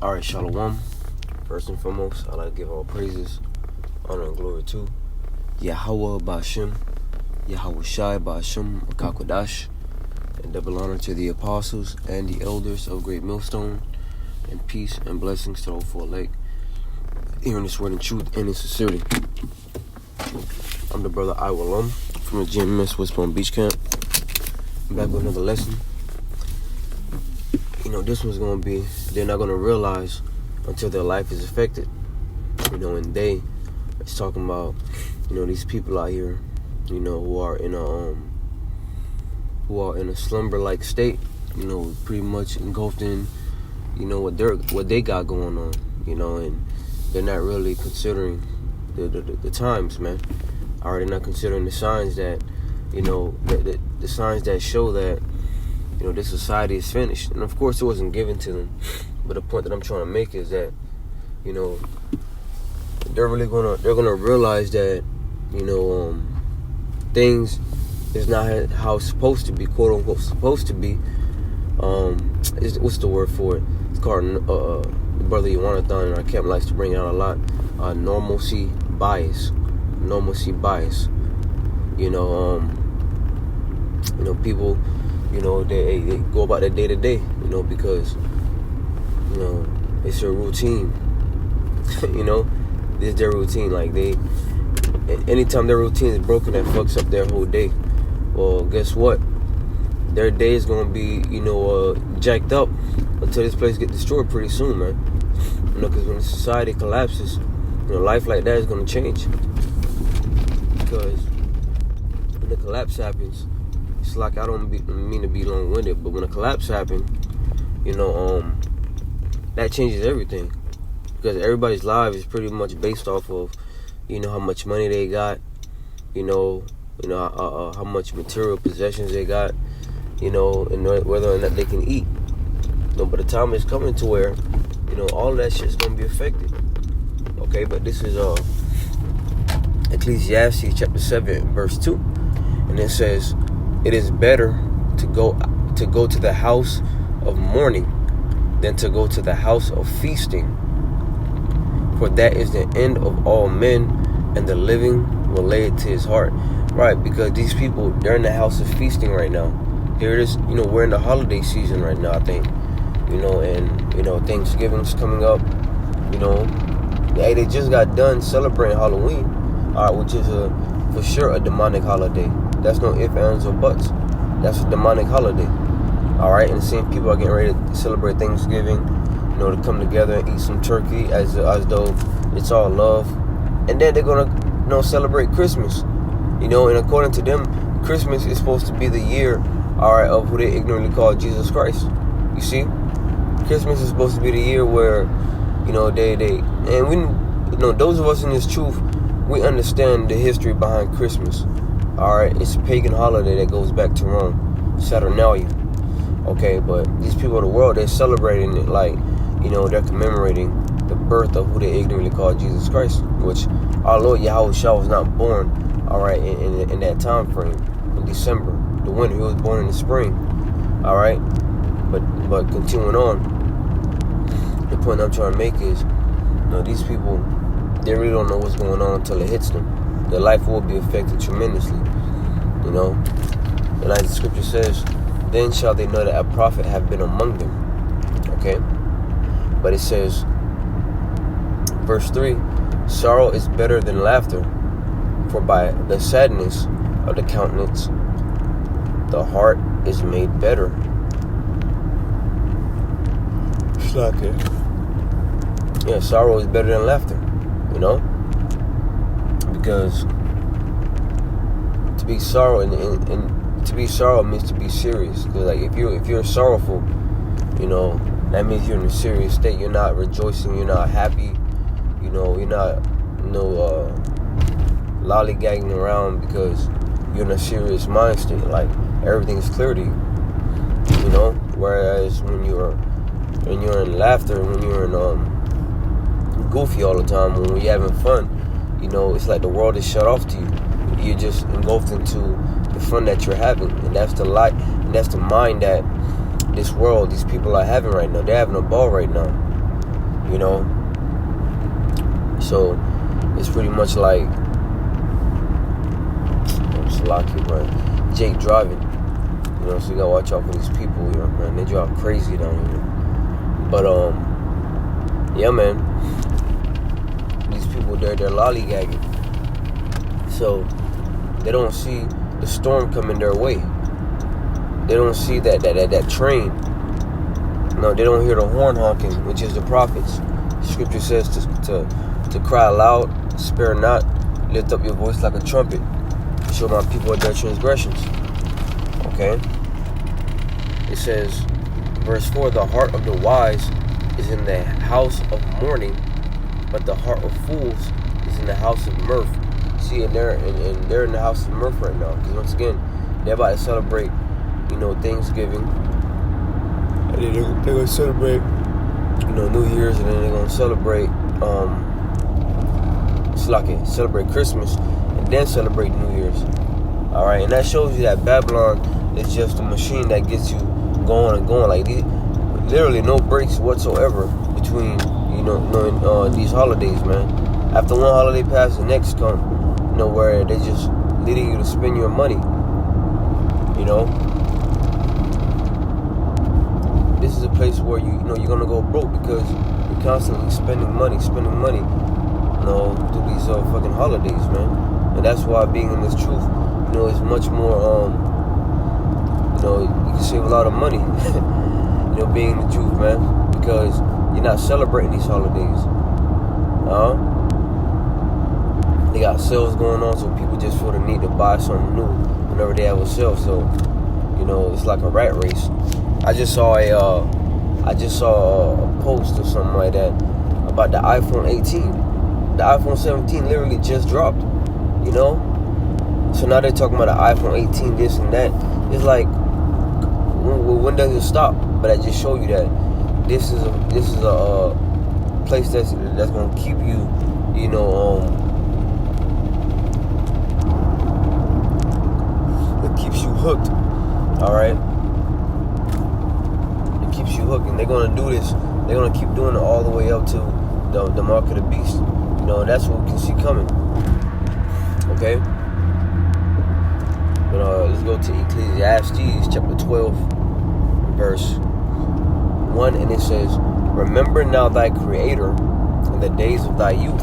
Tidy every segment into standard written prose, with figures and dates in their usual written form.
Alright, Shalom. First and foremost, I'd like to give all praises, honor, and glory to Yahweh Ba'Shem, Yahweh Shai Ba'Shem Akakwadash, and double honor to the apostles and the elders of Great Millstone, and peace and blessings to all four elect, hearing this word in truth and in sincerity. I'm the brother Iwalum from the GMS West Palm Beach Camp. I'm back with another lesson. This one's going to be, they're not going to realize until their life is affected. And it's talking about, these people out here, who are in a slumber-like state, pretty much engulfed in, what they got going on, and they're not really considering the times, man. They're not considering the signs that, the signs that show that, this society is finished. And of course it wasn't given to them. But the point that I'm trying to make is that, they're gonna realize that, things is not how it's supposed to be, quote unquote supposed to be. What's the word for it? It's called Brother Yawanathan in our camp likes to bring it out a lot. Normalcy bias. People, they go about their day to day, because, it's their routine. This is their routine. Like anytime their routine is broken, that fucks up their whole day. Well, guess what? Their day is gonna be, jacked up until this place gets destroyed pretty soon, man. Because when society collapses, life like that is gonna change. Because when the collapse happens, it's like, I don't mean to be long-winded, but when a collapse happens, that changes everything. Because everybody's life is pretty much based off of, how much money they got, how much material possessions they got, and whether or not they can eat. By the time it's coming to where, all that shit's gonna be affected. Okay, but this is Ecclesiastes chapter 7, verse 2, and it says, "It is better to go to the house of mourning than to go to the house of feasting. For that is the end of all men, and the living will lay it to his heart." Right, because these people, they're in the house of feasting right now. Here it is, we're in the holiday season right now, I think. And, Thanksgiving's coming up. They just got done celebrating Halloween, which is for sure a demonic holiday. That's no ifs, ands, or buts. That's a demonic holiday. Alright, and the same people are getting ready to celebrate Thanksgiving, to come together and eat some turkey as though it's all love. And then they're gonna, celebrate Christmas. And according to them, Christmas is supposed to be the year, of who they ignorantly call Jesus Christ. You see? Christmas is supposed to be the year where, and we, those of us in this truth, we understand the history behind Christmas. Alright, it's a pagan holiday that goes back to Rome, Saturnalia. Okay, but these people of the world, they're celebrating it like, they're commemorating the birth of who they ignorantly call Jesus Christ, which our Lord Yahweh Shah was not born, alright, in that time frame, in December, the winter. He was born in the spring, alright. But continuing on, the point I'm trying to make is, these people, they really don't know what's going on until it hits them. Their life will be affected tremendously, And like the scripture says, then shall they know that a prophet have been among them. Okay? But it says, verse 3, sorrow is better than laughter, for by the sadness of the countenance, the heart is made better. Yeah, sorrow is better than laughter, because to be sorrow and to be sorrow means to be serious. Because like if you're sorrowful, that means you're in a serious state. You're not rejoicing. You're not happy. You're not lollygagging around because you're in a serious mind state. Like everything is clear to you. Whereas when you're in laughter, when you're in goofy all the time, when you're having fun, it's like the world is shut off to you. You're just engulfed into the fun that you're having, and that's the light, and that's the mind that this world, these people are having right now. They're having a ball right now. you know. So it's pretty much like it's lucky, man. Jake driving, you know, so you gotta watch out for these people, you know, man. They drive crazy down here. But yeah, man. These people, they're lollygagging. So they don't see the storm coming their way. They don't see that train. No, they don't hear the horn honking, which is the prophets. Scripture says to cry loud, spare not, lift up your voice like a trumpet, show my people their transgressions. Okay? It says, verse 4, the heart of the wise is in the house of mourning, but the heart of fools is in the house of mirth. See, and they're in the house of mirth right now, because once again, they're about to celebrate, you know, Thanksgiving, and then they're gonna celebrate, you know, New Year's, and then they're gonna celebrate celebrate Christmas, and then celebrate New Year's. All right, and that shows you that Babylon is just a machine that gets you going and going. Like literally no breaks whatsoever between, you know, these holidays, man. After one holiday passes, the next come, you know, where they just leading you to spend your money. You know, this is a place where you know you're gonna go broke because you're constantly spending money, you know, through these fucking holidays, man. And that's why being in this truth, you know, is much more, you know, you can save a lot of money, you know, being in the truth, man, because you're not celebrating these holidays. They got sales going on, so people just feel the need to buy something new whenever they have a sale. So, you know, it's like a rat race. I just saw a post or something like that about the iPhone 18. The iPhone 17 literally just dropped, you know. So now they're talking about the iPhone 18, this and that. It's like, when does it stop? But I just show you that this is a place that's gonna keep you, you know, it keeps you hooked. All right, it keeps you hooked, and they're gonna do this. They're gonna keep doing it all the way up to the mark of the beast. You know, that's what we can see coming. Okay. But let's go to Ecclesiastes chapter 12, verse 1, and it says, remember now thy Creator in the days of thy youth,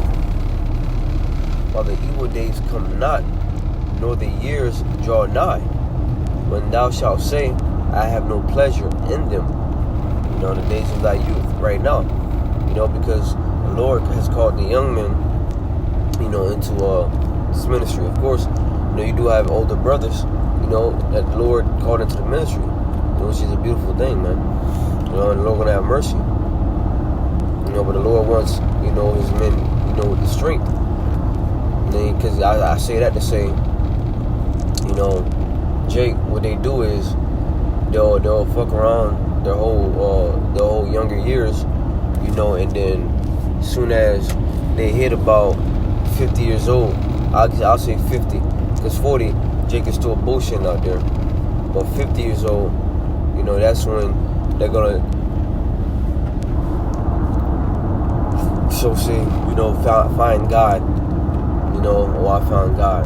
while the evil days come not, nor the years draw nigh, when thou shalt say, I have no pleasure in them. You know, in the days of thy youth, right now. You know, because the Lord has called the young men, you know, into this ministry. Of course, you know, you do have older brothers, you know, that the Lord called into the ministry, you know, which is a beautiful thing, man. You know, and the Lord gonna have mercy. You know, but the Lord wants, you know, his men, you know, with the strength. Because I say that to say, you know, Jake, what they do is they'll fuck around their whole younger years, you know, and then as soon as they hit about 50 years old, I'll say 50, because 40, Jake is still bullshitting out there. But 50 years old, you know, that's when they're gonna say, you know, find God. You know, oh, I found God.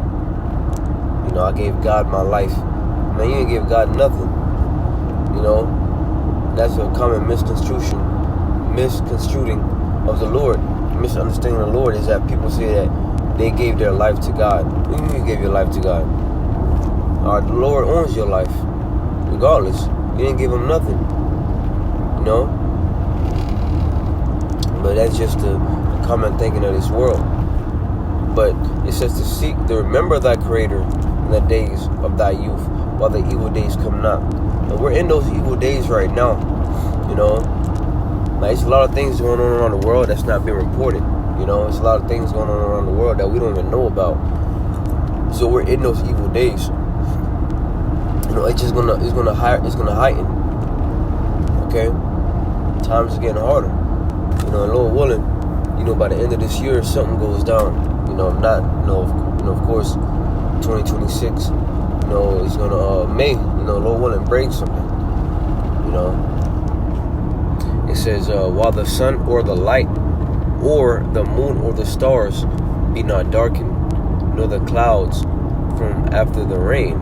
You know, I gave God my life. Man, you ain't give God nothing. You know, that's a common misconstruing of the Lord. Misunderstanding of the Lord is that people say that they gave their life to God. What do you mean you gave your life to God? The Lord owns your life, regardless. You didn't give him nothing. You know? But that's just the common thinking of this world. But it says to remember thy Creator in the days of thy youth, while the evil days come not. And we're in those evil days right now. You know, like there's a lot of things going on around the world that's not being reported. You know, there's a lot of things going on around the world that we don't even know about. So we're in those evil days. You know, it's gonna heighten. Okay, times are getting harder. You know, and Lord willing, you know, by the end of this year, something goes down. You know, of course, 2026, you know, it's gonna May, you know, Lord willing, break something. You know, It says, while the sun or the light or the moon or the stars be not darkened, nor the clouds from after the rain,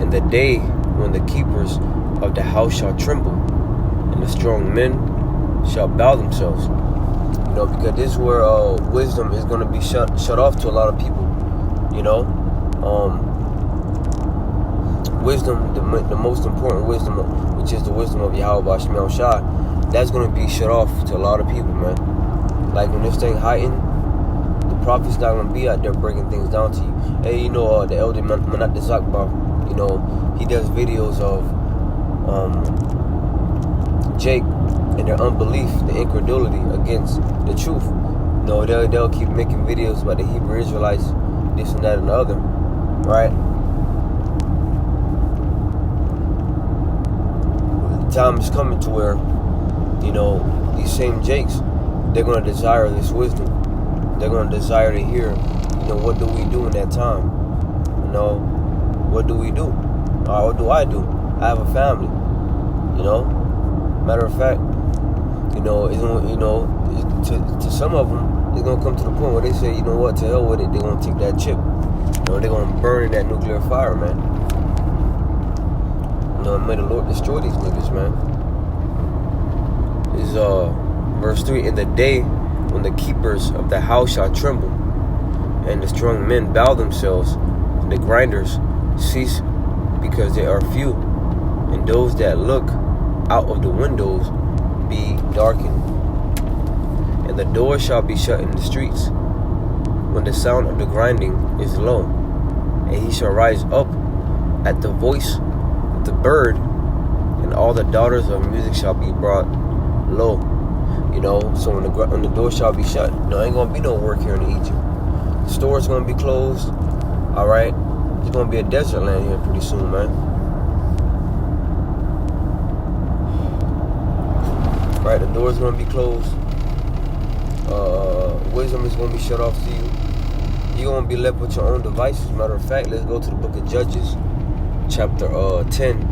and the day when the keepers of the house shall tremble, and the strong men shall bow themselves. Because this is where wisdom is going to be shut off to a lot of people. Wisdom, the most important wisdom, which is the wisdom of Yahweh Shemel Shah, that's going to be shut off to a lot of people, man. Like when this thing heightened, the prophet's not going to be out there breaking things down to you. Hey, the elder Manat Zakbar, he does videos of Jake and their unbelief, the incredulity against the truth. They'll keep making videos about the Hebrew Israelites, this and that and the other, right? The time is coming to where, these same Jakes, they're going to desire this wisdom. They're going to desire to hear, what do we do in that time? What do we do? What do I do? I have a family, Matter of fact, it's to some of them, it's going to come to the point where they say, to hell with it, they're going to take that chip. They're going to burn in that nuclear fire, man. May the Lord destroy these niggas, man. Is verse 3, in the day when the keepers of the house shall tremble, and the strong men bow themselves, and the grinders cease because they are few, and those that look out of the windows be darkened, and the doors shall be shut in the streets, when the sound of the grinding is low, and he shall rise up at the voice of the bird, and all the daughters of music shall be brought low. So when the door shall be shut, ain't gonna be no work here in Egypt. The store's gonna be closed. All right, it's gonna be a desert land here pretty soon, man. Right, the door's gonna be closed. Wisdom is gonna be shut off to you. You're gonna be left with your own devices. Matter of fact, let's go to the book of Judges, chapter 10.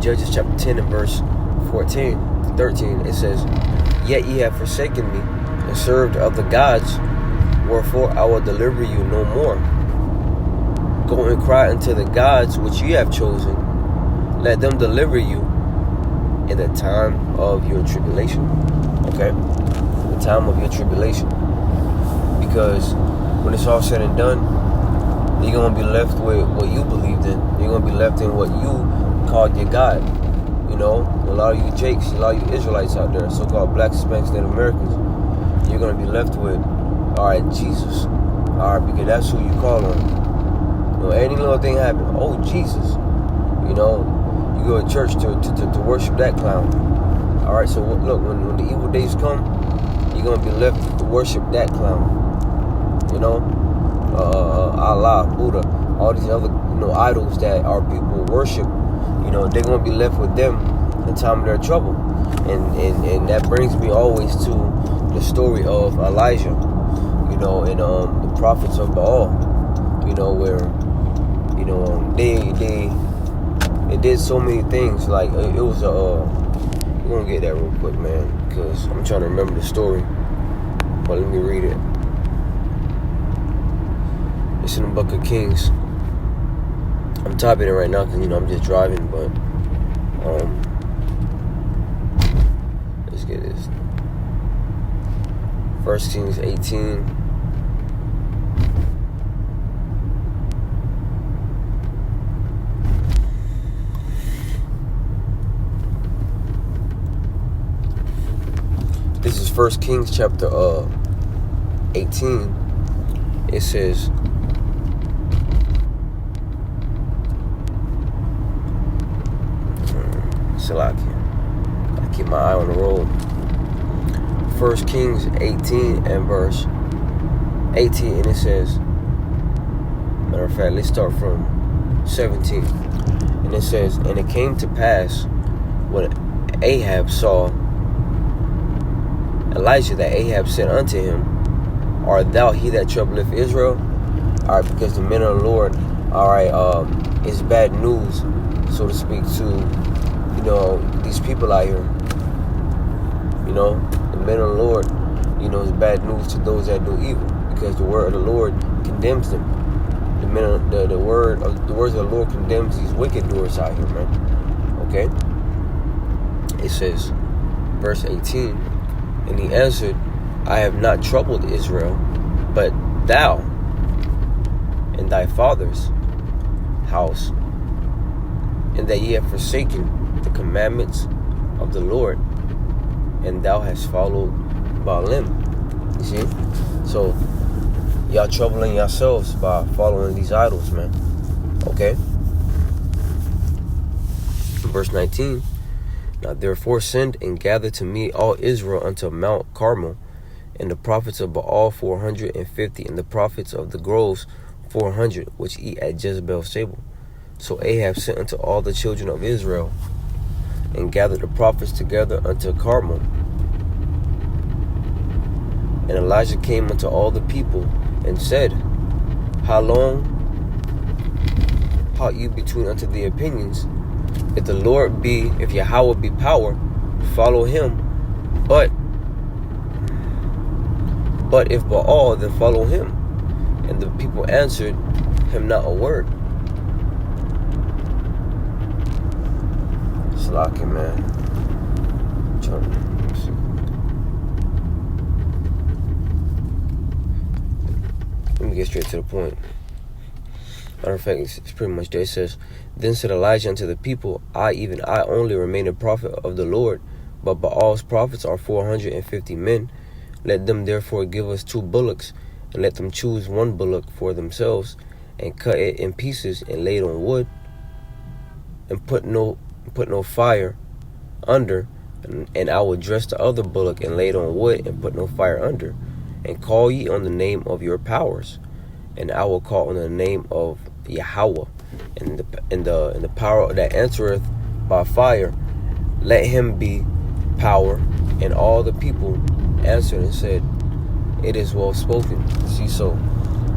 Judges chapter 10 and verse 13, it says, yet ye have forsaken me, and served other gods, wherefore I will deliver you no more. Go and cry unto the gods which ye have chosen, let them deliver you in the time of your tribulation. Okay? The time of your tribulation. Because when it's all said and done, you're going to be left with what you believed in. You're going to be left in what you called your God. A lot of you Jakes, a lot of you Israelites out there, so-called blacks, Hispanics, Native Americans, you're going to be left with, all right, Jesus. All right, because that's who you call on. Any little thing happen, oh, Jesus. You go to church to worship that clown. All right, so look, when the evil days come, you're going to be left to worship that clown. Allah, Buddha, all these other, idols that our people worship, they're going to be left with them in the time of their trouble. And that brings me always to the story of Elijah, and the prophets of Baal, where, they did so many things. Like, it was we're going to get that real quick, man, because I'm trying to remember the story. But let me read it. It's in the book of Kings. I'm typing it right now because, I'm just driving, but, let's get this. 1 Kings 18. This is 1 Kings chapter 18. It says, I keep my eye on the road. 1 Kings 18 and verse 18, and it says, matter of fact, let's start from 17. And it says, and it came to pass when Ahab saw Elijah, that Ahab said unto him, art thou he that troubleth Israel? All right, because the men of the Lord, all right, it's bad news, so to speak, to these people out here. The men of the Lord, is bad news to those that do evil, because the word of the Lord condemns them. The words of the Lord condemns these wicked doers out here, man. Okay. It says, verse 18, and he answered, I have not troubled Israel, but thou and thy father's house, and that ye have forsaken the commandments of the Lord, and thou hast followed Baalim. You see? So, y'all troubling yourselves by following these idols, man. Okay? Verse 19, now therefore send and gather to me all Israel unto Mount Carmel, and the prophets of Baal 450, and the prophets of the groves 400, which eat at Jezebel's table. So Ahab sent unto all the children of Israel, and gathered the prophets together unto Carmel. And Elijah came unto all the people, and said, how long halt you between unto the opinions? If the Lord be, if Yahweh be power, follow him. But if Baal, then follow him. And the people answered him not a word. Slacky, man. Let me get straight to the point. Matter of fact, it's pretty much there. It says, then said Elijah unto the people, even I only remain a prophet of the Lord, but Baal's prophets are 450 men. Let them therefore give us 2 bullocks, and let them choose 1 bullock for themselves, and cut it in pieces, and lay it on wood, and put no fire under, and I will dress the other bullock, and lay it on wood, and put no fire under, and call ye on the name of your powers, and I will call on the name of Yahweh, and the power that answereth by fire, let him be power. And all the people answered and said, it is well spoken. See, so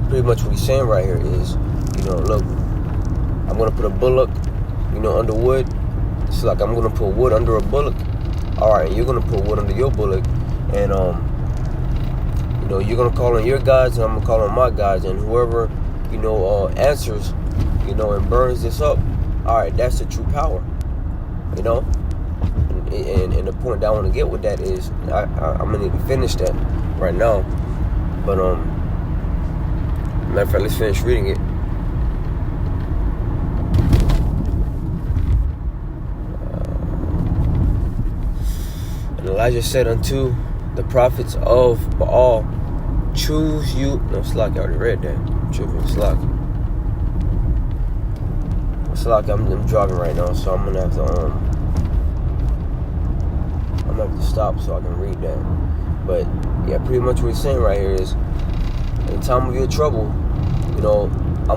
pretty much what he's saying right here is, look, I'm gonna put a bullock, under wood. It's like I'm gonna put wood under a bullock. All right, and you're gonna put wood under your bullock, and you're gonna call on your gods, and I'm gonna call on my gods, and whoever answers, and burns this up, all right, that's the true power, and the point that I want to get with that is, I'm gonna need to finish that right now, but matter of fact, let's finish reading it. And Elijah said unto the prophets of Baal, choose you. No, Slack, I already read that. I'm tripping, Slack. I'm driving right now, so I'm gonna have to stop so I can read that. But yeah, pretty much what he's saying right here is, in time of your trouble, I'm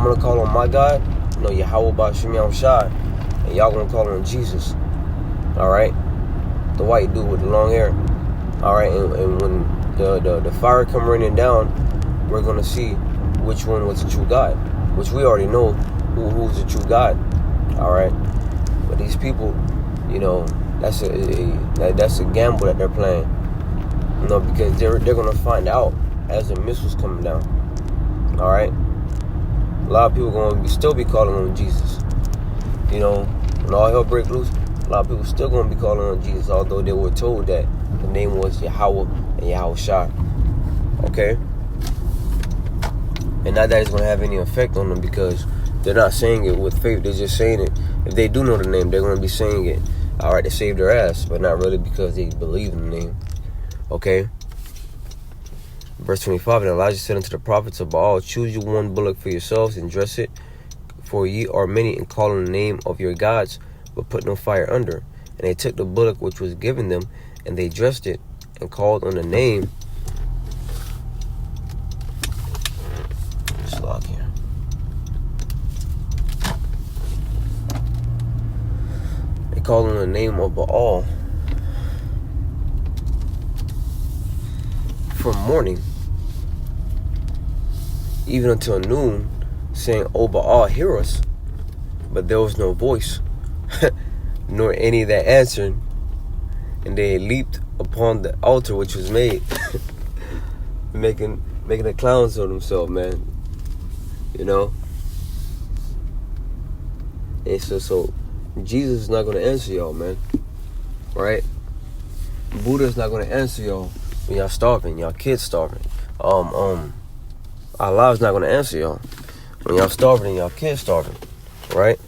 gonna call on my God, Yahweh Ba'Shem Yahushai, and y'all gonna call on Jesus. All right, the white dude with the long hair. All right, and when the fire come raining down, we're gonna see which one was the true God, which we already know who's the true God. All right, but these people, that's a gamble that they're playing, because they're gonna find out as the missiles coming down. All right, a lot of people gonna still be calling on Jesus. When all hell break loose, a lot of people still gonna be calling on Jesus, although they were told that the name was Yahweh and Yahushua. Okay, and not that it's gonna have any effect on them, because they're not saying it with faith. They're just saying it. If they do know the name, they're gonna be saying it, all right, to save their ass, but not really because they believe in the name. Okay. Verse 25, and Elijah said unto the prophets of Baal, choose you 1 bullock for yourselves, and dress it, for ye are many, and call on the name of your gods, but put no fire under. And they took the bullock which was given them, and they dressed it, and called on the name. Slog here. They called on the name of Baal from morning even until noon, saying, O Baal, hear us. But there was no voice, nor any that answered. And they leaped upon the altar which was made, making the clowns of themselves, man. You know? And so Jesus is not going to answer y'all, man. Right? Buddha's not going to answer y'all when y'all starving, y'all kids starving. Allah's not going to answer y'all when y'all starving and y'all kids starving. Right?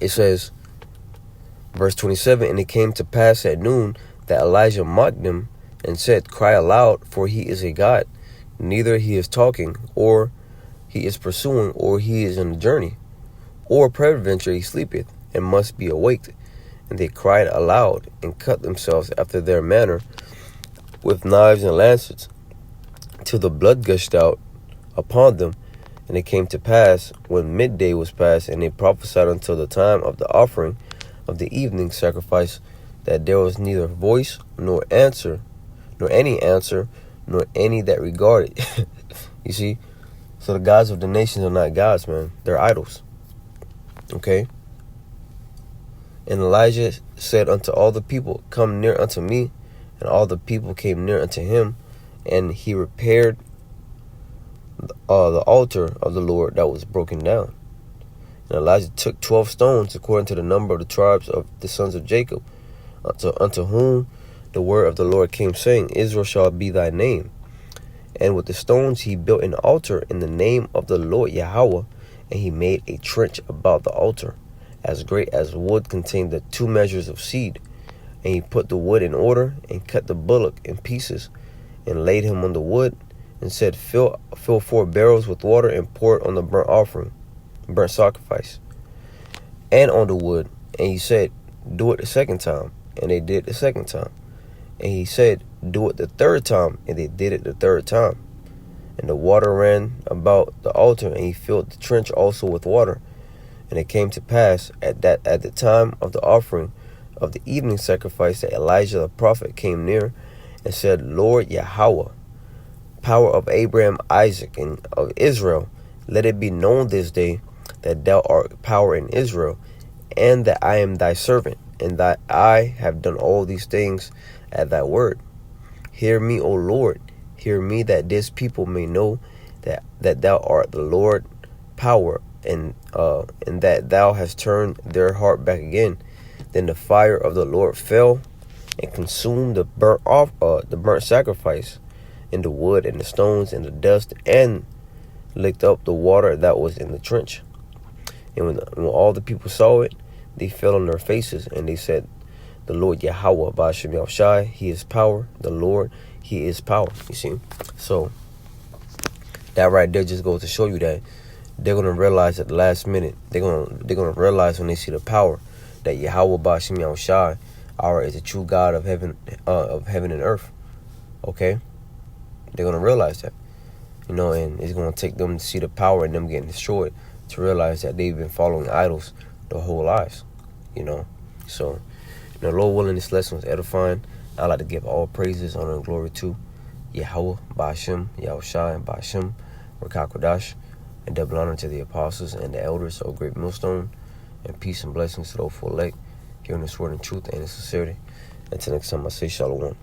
It says, verse 27, and it came to pass at noon that Elijah mocked them and said, Cry aloud, for he is a God. Neither he is talking, or he is pursuing, or he is in a journey, or peradventure he sleepeth, and must be awaked. And they cried aloud, and cut themselves after their manner with knives and lancets, till the blood gushed out upon them. And it came to pass, when midday was past, and they prophesied until the time of the offering of the evening sacrifice, that there was neither voice nor answer, nor any that regarded. You see? So the gods of the nations are not gods, man. They're idols. Okay? And Elijah said unto all the people, Come near unto me. And all the people came near unto him. And he repaired the altar of the Lord that was broken down. And Elijah took 12 stones, according to the number of the tribes of the sons of Jacob, unto whom the word of the Lord came, saying, Israel shall be thy name. And with the stones he built an altar in the name of the Lord Yahweh, and he made a trench about the altar, as great as wood contained the 2 measures of seed. And he put the wood in order, and cut the bullock in pieces, and laid him on the wood, and said, Fill 4 barrels with water, and pour it on the burnt sacrifice, and on the wood. And he said, Do it the second time. And they did the second time. And he said, Do it the third time. And they did it the third time. And the water ran about the altar, and he filled the trench also with water. And it came to pass at the time of the offering of the evening sacrifice, that Elijah the prophet came near and said, Lord Yahweh, power of Abraham, Isaac, and of Israel, let it be known this day that thou art power in Israel, and that I am thy servant, and that I have done all these things at thy word. Hear me, O Lord, hear me, that this people may know that thou art the Lord, power, and that thou hast turned their heart back again. Then the fire of the Lord fell and consumed the burnt sacrifice, and the wood, and the stones, and the dust, and licked up the water that was in the trench. And when all the people saw it, they fell on their faces, and they said, The Lord Yahweh, Ba'ashem Yahushai, he is power. The Lord, he is power. You see? So that right there just goes to show you that they're gonna realize at the last minute, they're gonna realize when they see the power that Yahweh Ba'ashem Yahushai, our is the true God of heaven and earth. Okay? They're gonna realize that. You know, and it's gonna take them to see the power in them getting destroyed, to realize that they've been following idols their whole lives. You know? So, Lord willing, this lesson was edifying. I'd like to give all praises, honor, and glory to Yahweh, Ba'ashem, Yahushai, and Ba'ashem, Rakakodash, and double honor to the apostles and the elders of Great Millstone, and peace and blessings to those for elect, hearing this word in truth and in sincerity. Until next time, I say Shalom.